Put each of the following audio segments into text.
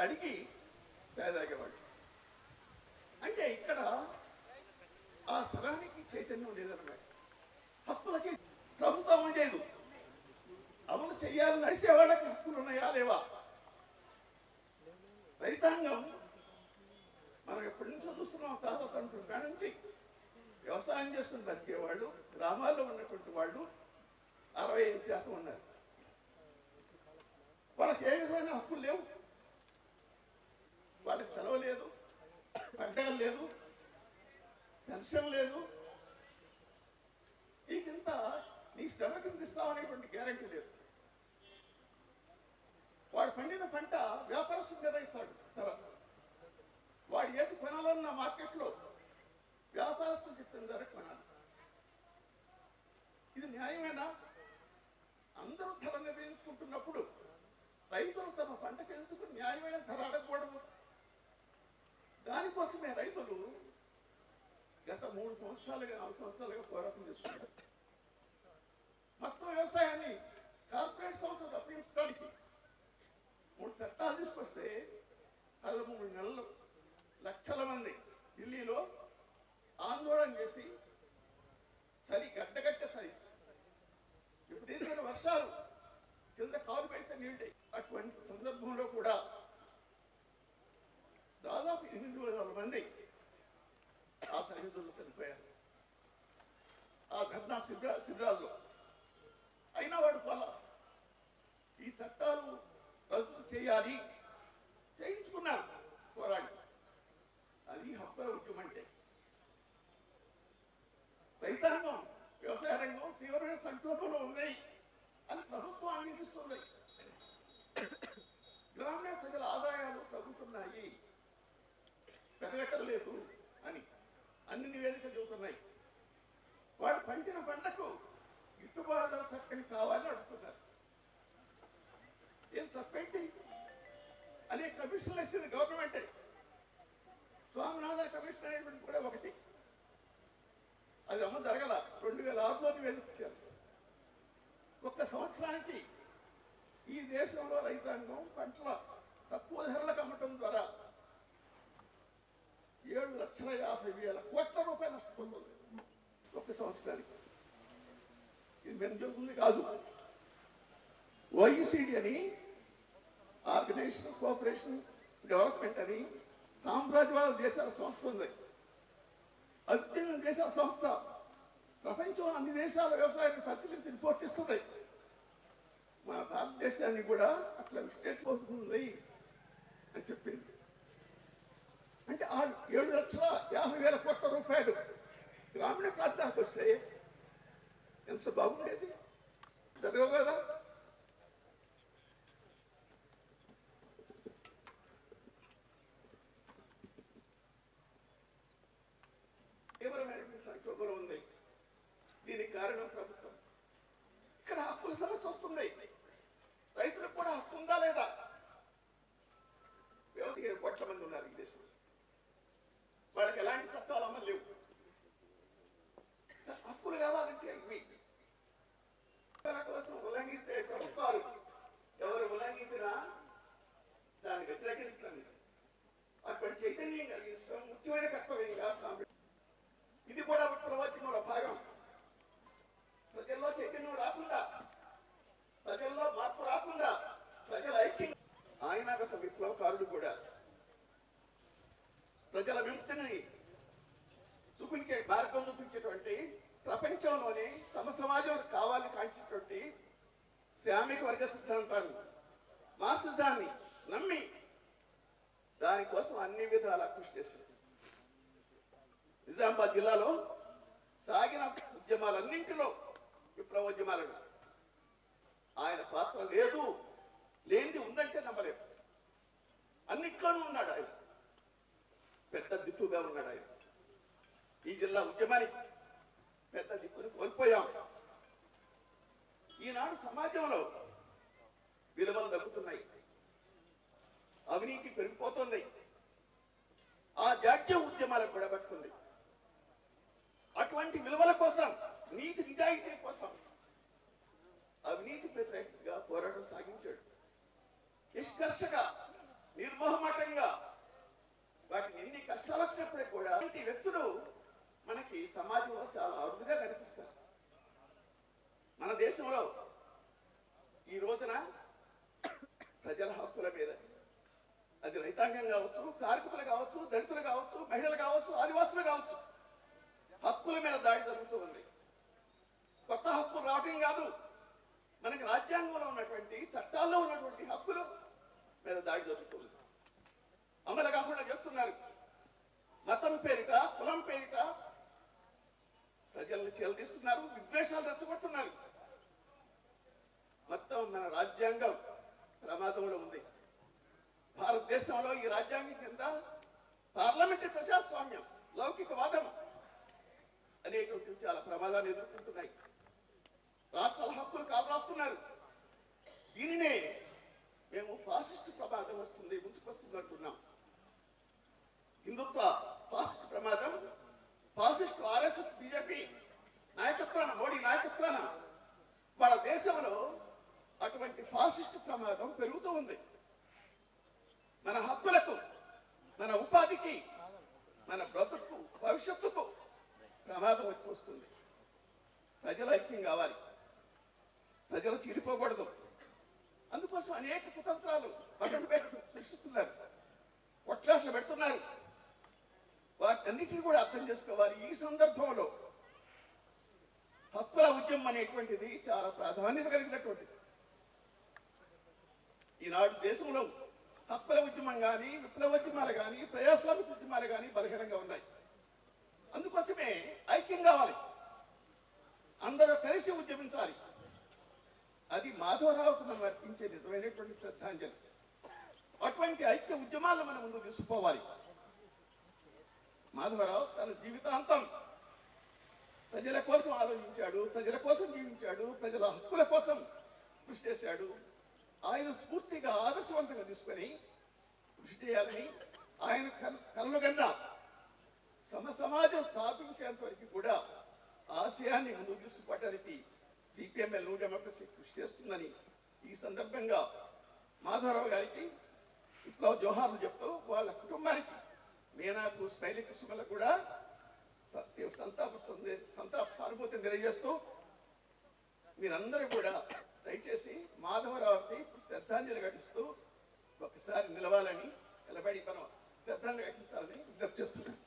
అడిగి తాగేవాడు. అంటే ఇక్కడ ఆ తరానికి చైతన్యం లేదన్నమాట. హక్కుల ప్రభుత్వం ఉండేది, అమలు చేయాలని నడిచేవాళ్ళకి హక్కులు ఉన్నాయా లేవా? రైతాంగం మనం ఎప్పటి నుంచో చూస్తున్నాం, తాతతండ్రుల కాడ నుంచి వ్యవసాయం చేసుకుని బతికేవాళ్ళు గ్రామాల్లో ఉన్నటువంటి వాళ్ళు 65% ఉన్నారు. వాళ్ళకి ఏ విధమైన హక్కులు లేవు. వాళ్ళకి సెలవు లేదు, పండగలు లేదు, పెన్షన్ లేదు. నీకింత నీ శ్రమ కింద ఇస్తామనేటువంటి గ్యారంటీ లేదు. వాడు పండిన పంట వ్యాపారస్తుడు నిర్ణయిస్తాడు ధర. వాడు ఏది కొనాలన్న మార్కెట్లో వ్యాపారస్తులు చెప్పిన ధర కొనాలి. ఇది న్యాయమేనా? అందరూ ధర నిర్ణయించుకుంటున్నప్పుడు రైతులు తమ పంటకు ఎందుకు న్యాయమైన ధర అడగకూడదు? దానికోసమే రైతులు గత 3 సంవత్సరాలుగా 4 సంవత్సరాలుగా పోరాటం చేస్తున్నారు. మొత్తం వ్యవసాయాన్ని కార్పొరేట్ సంస్థలు అప్పగించడానికి 3 చట్టాలు తీసుకొస్తే 13 నెలలు లక్షల మంది ఢిల్లీలో ఆందోళన చేసి చలి గడ్డగట్టే చలి, విపరీతమైన వర్షాలు, కింద కాలు పెడితే నీళ్ళే. అటువంటి సందర్భంలో కూడా దాదాపు 800 మంది ఆ సరిహద్దుల్లో చనిపోయారు, ఆ ధర్నా శిబిరాల్లో. అయినా వాడు పోలా. ఈ చట్టాలు రద్దు చేయాలి, చేయించుకున్నారు పోరాడి. అది హక్కుల ఉద్యమం అంటే. రైతాంగం, వ్యవసాయ రంగం తీవ్రమైన సంక్షోభంలో ఉన్నాయి అని ప్రభుత్వం అంగీకరిస్తుంది. గ్రామీణ ప్రజల ఆదాయాలు తగ్గుతున్నాయి, పెరగటలేదు అని అన్ని నివేదికలు చెబుతున్నాయి. వాడు పండిన పంటకు గిట్టుబాటు ధర చక్కని కావాలని అడుగుతున్నారు. ఏం తప్పేంటి? అనేక కమిషన్లు ఇచ్చింది గవర్నమెంటే. స్వామినాథన్ కమిషన్ అనేటువంటి కూడా ఒకటి, అది అమ్మ జరగల. 2006లో నివేదించారు. ఒక్క సంవత్సరానికి ఈ దేశంలో రైతాంగం పంటల తక్కువ ధరలకు అమ్మటం ద్వారా 7,50,000 కోట్ల రూపాయలు నష్టపోతుంది ఒక్క సంవత్సరానికి. ఇది మేము చెబుతుంది కాదు. OECD అని, ఆర్గనైజేషన్ కోఆపరేషన్ డెవలప్మెంట్ అని సామ్రాజ్యవాద దేశాల సంస్థ ఉంది. అత్యంత దేశాల సంస్థ ప్రపంచం అన్ని దేశాల వ్యవసాయాన్ని పరిశీలించి రిపోర్ట్ ఇస్తుంది. మన భారతదేశాన్ని కూడా అట్లా విశ్లేషిస్తుంది అని చెప్పింది. అంటే 7,50,000 కోట్ల రూపాయలు గ్రామీణ ప్రాంతానికి వస్తే ఎంత బాగుండేది. జరగవు కదా. తీవ్రమైనటువంటి సంక్షోభంలో ఉంది. దీనికి కారణం ప్రభుత్వం. ఇక్కడ హక్కుల సమస్య వస్తుంది. రైతులకు కూడా హక్కు ఉందా లేదా? వ్యవసాయ కోట్ల మంది ఉన్నారు ఈ దేశంలో. వాళ్ళకి ఎలాంటి చట్టాలు అమలు లేవు. హక్కులు కావాలంటే ఇవి కోసం ఉల్లంఘిస్తే ప్రభుత్వాలు ఎవరు ఉల్లంఘించినా దాన్ని వ్యతిరేకించడం, అటువంటి చైతన్యం కలిగించడం ముఖ్యమైన కర్తవ్యంగా ఇది కూడా విప్లవోద్యమంలో భాగం. ప్రజల్లో చైతన్యం రాకుండా, ప్రజల్లో మార్పు రాకుండా, ప్రజల ఐక్యం. ఆయన ఒక విప్లవకారుడు కూడా. ప్రజల విముక్తిని చూపించే మార్గం చూపించేటువంటి, ప్రపంచంలోనే సమ సమాజం కావాలని కాంచేటువంటి శ్రామిక వర్గ సిద్ధాంతాన్ని, మార్క్సిజాన్ని నమ్మి దానికోసం అన్ని విధాలా కృషి చేశారు. నిజామాబాద్ జిల్లాలో సాగిన ఉద్యమాలన్నింటిలో, విప్లవోద్యమాలను ఆయన పాత్ర లేదు, లేనిది ఉందంటే నమ్మలేదు. అన్నిట్లోనూ ఉన్నాడు ఆయన. పెద్ద దిక్కుగా ఉన్నాడు ఆయన. ఈ జిల్లా ఉద్యమానికి పెద్ద దిక్కుని కోల్పోయాం. ఈనాడు సమాజంలో విలువలు తగ్గుతున్నాయి, అవినీతి పెరిగిపోతుంది. ఆ జాడ్య ఉద్యమాలకు కూడా పట్టుకుంది. అటువంటి విలువల కోసం, నీతి నిజాయితీ కోసం అవినీతి వ్యతిరేకంగా పోరాటం సాగించాడు. నిష్కర్షగా నిర్మోహమాటంగా వాటిని ఎన్ని కష్టాలు వచ్చినప్పుడే కూడా ఈ వ్యక్తులు మనకి సమాజంలో చాలా అరుదుగా కనిపిస్తారు. మన దేశంలో ఈ రోజున ప్రజల హక్కుల మీద, అది రైతాంగం కావచ్చు, కార్మికులు కావచ్చు, దళితులు కావచ్చు, మహిళలు కావచ్చు, ఆదివాసులు కావచ్చు, హక్కుల మీద దాడి జరుగుతూ ఉంది. కొత్త హక్కులు రావటం కాదు, మనకి రాజ్యాంగంలో ఉన్నటువంటి చట్టాల్లో ఉన్నటువంటి హక్కుల మీద దాడి జరుగుతుంది. అమలు కాకుండా చేస్తున్నారు. మతం పేరిట, కులం పేరిట ప్రజలను చెలదీస్తున్నారు, విద్వేషాలు రెచ్చగొడుతున్నారు. మొత్తం మన రాజ్యాంగం ప్రమాదంలో ఉంది. భారతదేశంలో ఈ రాజ్యాంగం కింద పార్లమెంటరీ ప్రజాస్వామ్యం, లౌకికవాదం అనేటువంటి చాలా ప్రమాదాలు ఎదుర్కొంటున్నాయి. రాష్ట్రాల హక్కులు కాపాడుతున్నారు. దీనినే మేము ఫాసిస్ట్ ప్రమాదం వస్తుంది, ముంచుకొస్తుంది అంటున్నాం. హిందుత్వ ఫాసిస్ట్ ప్రమాదం, ఫాసిస్ట్ ఆర్ఎస్ఎస్ బీజేపీ నాయకత్వాన, మోడీ నాయకత్వాన మన దేశంలో అటువంటి ఫాసిస్ట్ ప్రమాదం పెరుగుతూ ఉంది. మన హక్కులకు, మన ఉపాధికి, మన బ్రతుకు భవిష్యత్తుకు ప్రమాదం వచ్చి వస్తుంది. ప్రజల ఐక్యం కావాలి, ప్రజలు చీలిపోకూడదు. అందుకోసం అనేక కుతంత్రాలు పక్కన పెట్టి సృష్టిస్తున్నారు, కొట్లాట్లు పెడుతున్నారు. వాటన్నిటిని కూడా అర్థం చేసుకోవాలి. ఈ సందర్భంలో హక్కుల ఉద్యమం అనేటువంటిది చాలా ప్రాధాన్యత కలిగినటువంటిది. ఈనాడు దేశంలో హక్కుల ఉద్యమం కానీ, విప్లవోద్యమాలు కానీ, ప్రజాస్వామిక ఉద్యమాలు కానీ బలహీనంగా ఉన్నాయి. అందుకోసమే ఐక్యం కావాలి, అందరూ కలిసి ఉద్యమించాలి. అది మాధవరావుకు మనం అర్పించే నిజమైనటువంటి శ్రద్ధాంజలి. అటువంటి ఐక్య ఉద్యమాలను మనం ముందు తీసుకుపోవాలి. మాధవరావు తన జీవితాంతం ప్రజల కోసం ఆలోచించాడు, ప్రజల కోసం జీవించాడు, ప్రజల హక్కుల కోసం కృషి చేశాడు. ఆయన స్ఫూర్తిగా ఆదర్శవంతంగా తీసుకొని కృషి చేయాలని ఆయన కలలుగన్నా సమాజం స్థాపించేంత వరకు కూడా ఆశయాన్ని ముందుకు తీసుకుపోవడానికి సిపిఎంఎల్ న్యూ డెమోక్రసీ కృషి చేస్తుందని ఈ సందర్భంగా మాధవరావు గారికి విప్లవ జోహార్లు చెప్తూ, వాళ్ళ కుటుంబానికి, మీనాకు, స్మైలీ కుసుమలకు కూడా సంతాప సానుభూతిని తెలియజేస్తూ, మీరందరూ కూడా దయచేసి మాధవరావుకి శ్రద్ధాంజలి ఘటిస్తూ ఒకసారి నిలవాలని, నిలబడి మనం శ్రద్ధాంజలి ఘటించాలని విజ్ఞప్తి చేస్తున్నాం.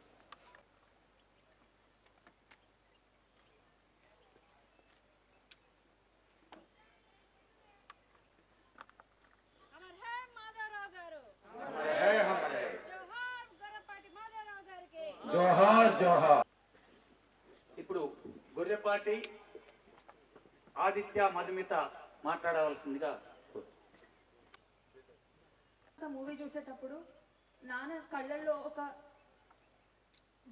ఇప్పుడు గొర్రెపాటి ఆదిత్య మధుమిత మాట్లాడవలసిందిగా. మూవీ చూసేటప్పుడు నాన్న కళ్ళల్లో ఒక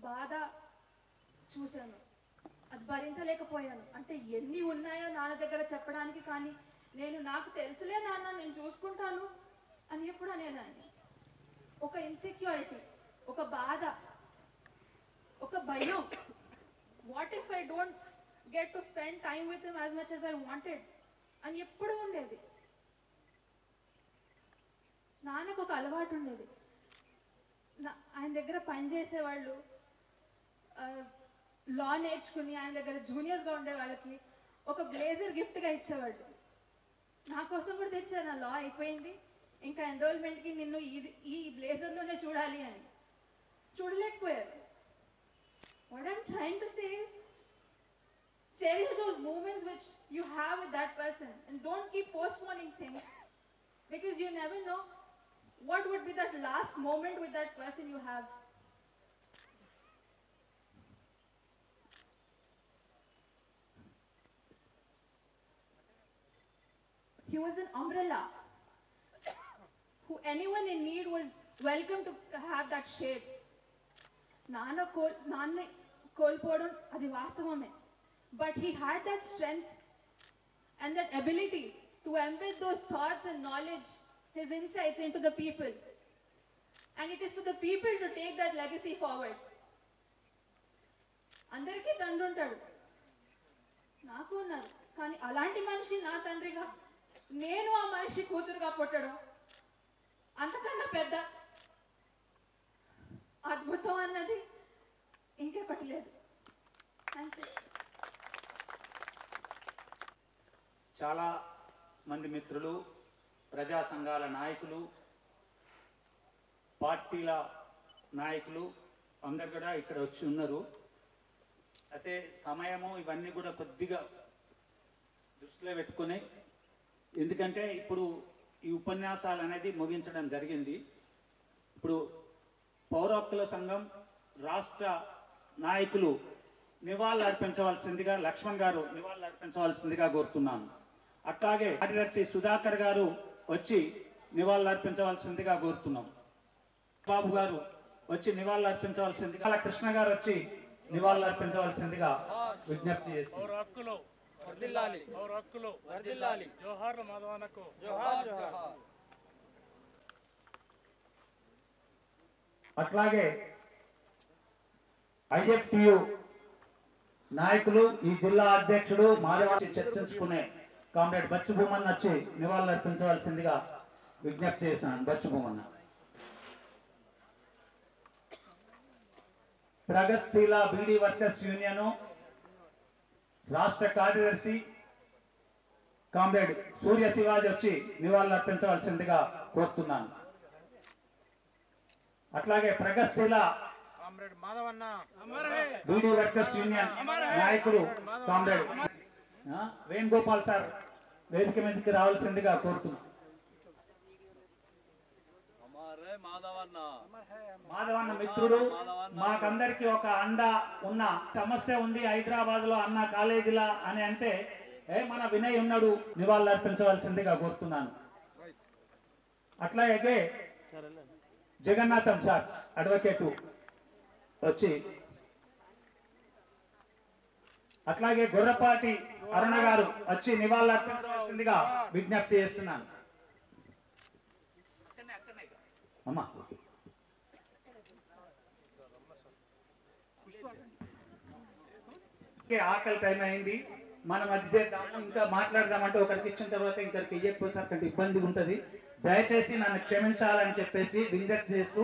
బాధ చూశాను, అది భరించలేకపోయాను. అంటే ఎన్ని ఉన్నాయో నాన్న దగ్గర చెప్పడానికి, కానీ నాకు తెలుసులే నాన్న, నేను చూసుకుంటాను అని ఎప్పుడు అనేదాన్ని. ఒక ఇన్సెక్యూరిటీ, ఒక బాధ, ఒక భయం. What if I don't get to spend time with him as much as I wanted అని ఎప్పుడు ఉండేది. నాన్నకు ఒక అలవాటు ఉండేది, ఆయన దగ్గర పనిచేసేవాళ్ళు, లా నేర్చుకుని ఆయన దగ్గర జూనియర్స్గా ఉండే వాళ్ళకి ఒక బ్లేజర్ గిఫ్ట్గా ఇచ్చేవాళ్ళు. నా కోసం కూడా తెచ్చారు, నా లా అయిపోయింది, ఇంకా ఎన్రోల్మెంట్కి నిన్ను ఈ బ్లేజర్లోనే చూడాలి అని. చూడలేకపోయారు. What I'm trying to say is, cherish those moments which you have with that person and don't keep postponing things, because you never know what would be that last moment with that person you have. He was an umbrella who anyone in need was welcome to have that shade. నాన్న కోల్పోవడం అది వాస్తవమే, but he had that strength and that ability to embed those thoughts and knowledge, his insights into the people, and it is for the people to take that legacy forward. అందరికీ తండ్రి ఉంటాడు, నాకు ఉన్నారు, కానీ అలాంటి మనిషి నా తండ్రిగా, నేను ఆ మనిషి కూతురుగా పుట్టడం అంతకన్నా పెద్ద అద్భుతం అన్నది ఇంకొకటి లేదు. అంతే. చాలా మంది మిత్రులు, ప్రజా సంఘాల నాయకులు, పార్టీల నాయకులు అందరు కూడా ఇక్కడ వచ్చి ఉన్నారు. అయితే సమయము ఇవన్నీ కూడా కొద్దిగా దృష్టిలో పెట్టుకుని, ఎందుకంటే ఇప్పుడు ఈ ఉపన్యాసాలు అనేది ముగించడం జరిగింది. ఇప్పుడు పౌర హక్కుల సంఘం రాష్ట్ర నాయకులు నివాళులు అర్పించవలసిందిగా, లక్ష్మణ్ గారు నివాళులు అర్పించవలసిందిగా కోరుతున్నాను. అట్లాగే కార్యదర్శి సుధాకర్ గారు వచ్చి నివాళులు అర్పించవలసిందిగా కోరుతున్నాం. బాబు గారు వచ్చి నివాళులు అర్పించవలసిందిగా, కృష్ణ గారు వచ్చి నివాళులు అర్పించవలసిందిగా విజ్ఞప్తి చేస్తున్నారు. అట్లాగే ఐఎఫ్టియు నాయకులు, ఈ జిల్లా అధ్యక్షుడు మాధవాన్ని చర్చించుకునే కామ్రేడ్ బచ్చు భూమన్న వచ్చి నివాళులు అర్పించవలసిందిగా విజ్ఞప్తి చేశాను. బచ్చు భూమన్న. ప్రగతిశీల బీడీ వర్కర్స్ యూనియన్ రాష్ట్ర కార్యదర్శి కామ్రేడ్ సూర్య శివాజీ వచ్చి నివాళులు అర్పించవలసిందిగా కోరుతున్నాను. అట్లాగే ప్రగతిశీల బీడీ వర్కర్స్ యూనియన్ నాయకుడు కామ్రేడ్ వేణుగోపాల్ సార్ వేదిక మీదకి రావాల్సిందిగా కోరుతున్నాను. మాధవన్న మిత్రుడు, మాకందరికి ఒక అండ ఉన్న సమస్య ఉంది హైదరాబాద్ లో అన్న కాలేజీలా అని అంటే, మన వినయ్ ఉన్నాడు, నివాళులు అర్పించవలసిందిగా కోరుతున్నాను. అట్లాగే జగన్నాథం సార్ అడ్వకేటు వచ్చి, అట్లాగే గొర్రపాటి అరుణ గారు వచ్చి నివాళులు అర్పించవలసిందిగా విజ్ఞప్తి చేస్తున్నాను. అమ్మా ఆకలి టైం అయింది, మనం అది చేద్దాము, ఇంకా మాట్లాడదామంటే ఒకరికి ఇచ్చిన తర్వాత ఇంకరికి ఇవ్వకపోతే ఇబ్బంది ఉంటుంది. దయచేసి నన్ను క్షమించాలని చెప్పేసి విజ్ఞప్తి చేస్తూ,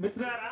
మిత్రులారా